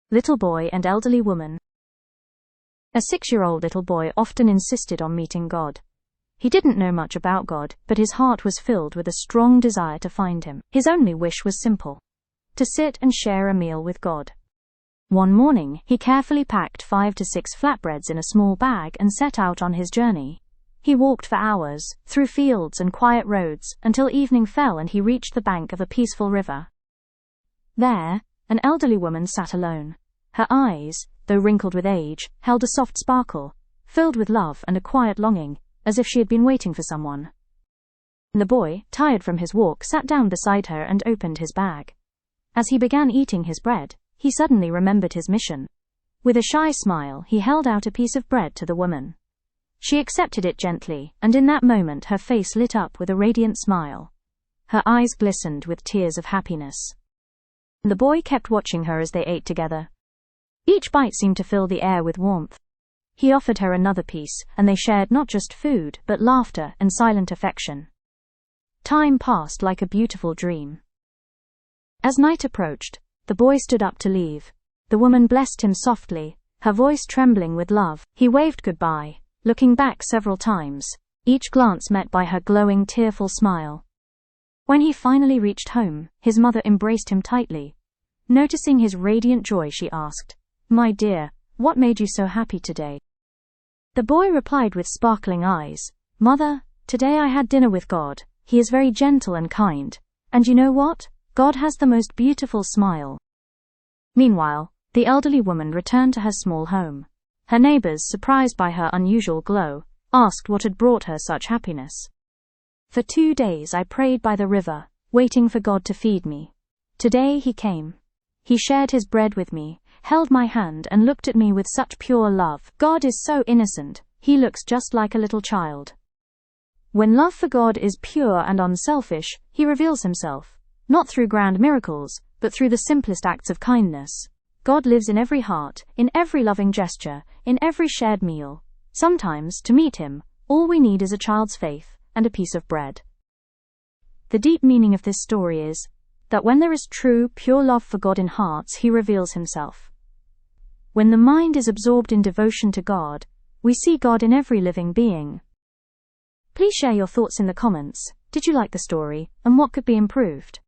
Little boy and elderly woman. A 6-year-old little boy often insisted on meeting God. He didn't know much about God, but his heart was filled with a strong desire to find him. His only wish was simple: to sit and share a meal with God. One morning, he carefully packed 5 to 6 flatbreads in a small bag and set out on his journey. He walked for hours, through fields and quiet roads, until evening fell and he reached the bank of a peaceful river. There, an elderly woman sat alone. Her eyes, though wrinkled with age, held a soft sparkle, filled with love and a quiet longing, as if she had been waiting for someone. The boy, tired from his walk, sat down beside her and opened his bag. As he began eating his bread, he suddenly remembered his mission. With a shy smile, he held out a piece of bread to the woman. She accepted it gently, and in that moment her face lit up with a radiant smile. Her eyes glistened with tears of happiness. The boy kept watching her as they ate together. Each bite seemed to fill the air with warmth. He offered her another piece, and they shared not just food, but laughter and silent affection. Time passed like a beautiful dream. As night approached, the boy stood up to leave. The woman blessed him softly, her voice trembling with love. He waved goodbye, looking back several times, each glance met by her glowing, tearful smile. When he finally reached home, his mother embraced him tightly. Noticing his radiant joy, she asked, "My dear, what made you so happy today?" The boy replied with sparkling eyes, "Mother, today I had dinner with God. He is very gentle and kind. And you know what? God has the most beautiful smile." Meanwhile, the elderly woman returned to her small home. Her neighbors, surprised by her unusual glow, asked what had brought her such happiness. "For 2 days I prayed by the river, waiting for God to feed me. Today he came. He shared his bread with me, held my hand and looked at me with such pure love. God is so innocent, he looks just like a little child." When love for God is pure and unselfish, he reveals himself, not through grand miracles, but through the simplest acts of kindness. God lives in every heart, in every loving gesture, in every shared meal. Sometimes, to meet him, all we need is a child's faith and a piece of bread. The deep meaning of this story is that when there is true, pure love for God in hearts, he reveals himself. When the mind is absorbed in devotion to God, we see God in every living being. Please share your thoughts in the comments. Did you like the story, and what could be improved?